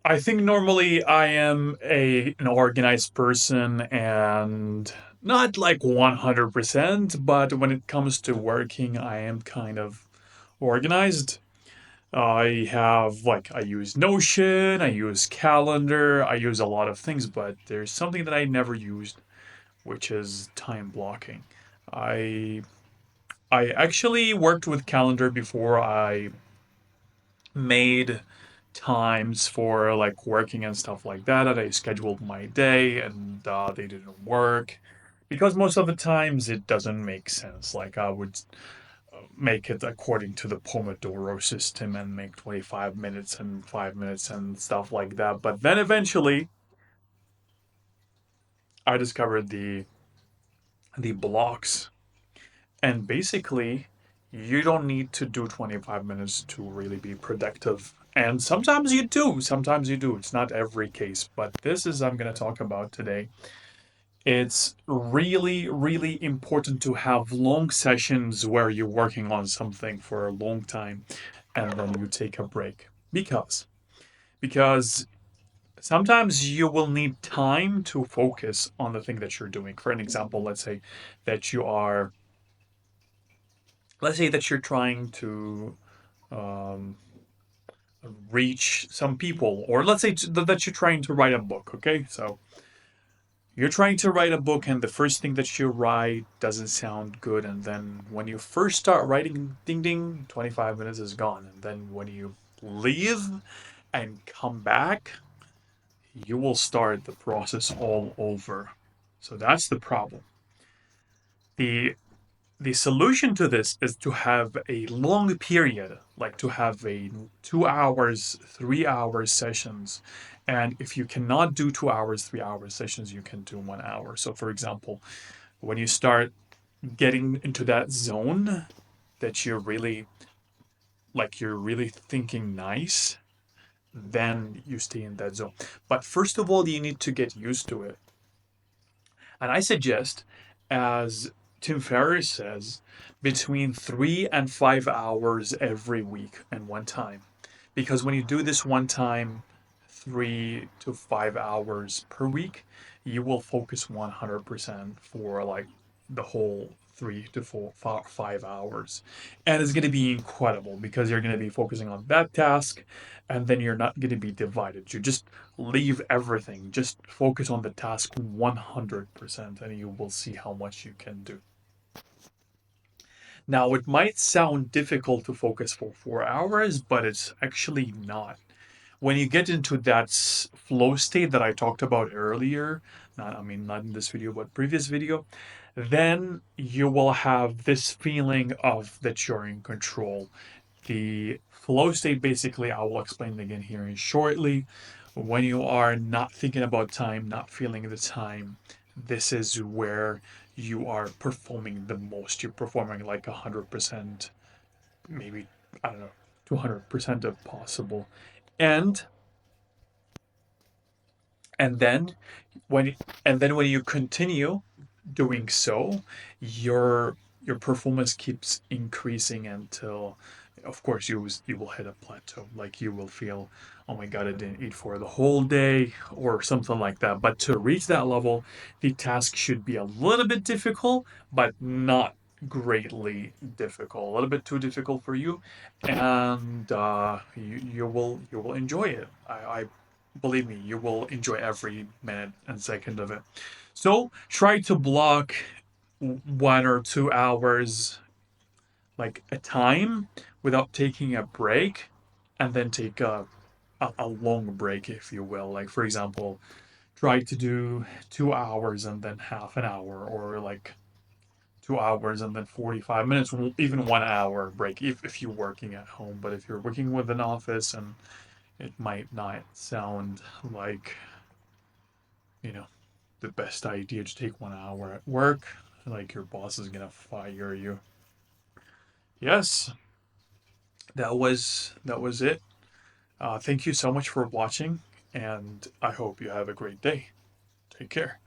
I think normally I am an organized person and not like 100%, but when it comes to working, I am kind of organized. I use Notion, I use Calendar, I use a lot of things, but there's something that I never used, which is time blocking. I I actually worked with Calendar before I made times for like working and stuff like that. And I scheduled my day, and they didn't work because most of the times it doesn't make sense. Like I would make it according to the Pomodoro system and make 25 minutes and 5 minutes and stuff like that. But then eventually I discovered the blocks, and basically you don't need to do 25 minutes to really be productive. And sometimes you do, sometimes you do. It's not every case, but this is I'm going to talk about today. It's really, really important to have long sessions where you're working on something for a long time and then you take a break. Because sometimes you will need time to focus on the thing that you're doing. For an example, that you are let's say that you're trying to um, reach some people, or let's say that you're trying to write a book. Okay, so you're trying to write a book, and the first thing that you write doesn't sound good, and then when you first start writing, ding ding, 25 minutes is gone, and then when you leave and come back, you will start the process all over. So that's the problem. The the solution to this is to have a long period, like to have a 2 hours, 3 hours sessions. And if you cannot do 2 hours, 3 hours sessions, you can do 1 hour. So, for example, when you start getting into that zone that you're really thinking nice, then you stay in that zone. But first of all, you need to get used to it. And I suggest, as Tim Ferriss says, between 3 and 5 hours every week and one time. Because when you do this one time, 3 to 5 hours per week, you will focus 100% for like the whole 3 to 5 hours. And it's going to be incredible because you're going to be focusing on that task, and then you're not going to be divided. You just leave everything, just focus on the task 100%, and you will see how much you can do. Now, it might sound difficult to focus for 4 hours, but it's actually not. When you get into that flow state that I talked about earlier, not in this video, but previous video, then you will have this feeling of that you're in control. The flow state, basically, I will explain it again here in shortly. When you are not thinking about time, not feeling the time, this is where you are performing the most. You're performing like 100%, maybe, I don't know, 200% if possible. And and then when when you continue doing so, your performance keeps increasing until, of course, you will hit a plateau. Like you will feel, oh my god, I didn't eat for the whole day or something like that. But to reach that level, the task should be a little bit difficult, but not greatly difficult. A little bit too difficult for you, and you will enjoy it. I believe me, you will enjoy every minute and second of it. So try to block 1 or 2 hours, like a time, without taking a break, and then take a long break, if you will. Like, for example, try to do 2 hours and then half an hour, or like 2 hours and then 45 minutes, even 1 hour break if you're working at home. But if you're working with an office, and it might not sound like, you know, the best idea to take 1 hour at work. Like your boss is gonna fire you. Yes, that was it. Thank you so much for watching, and I hope you have a great day. Take care.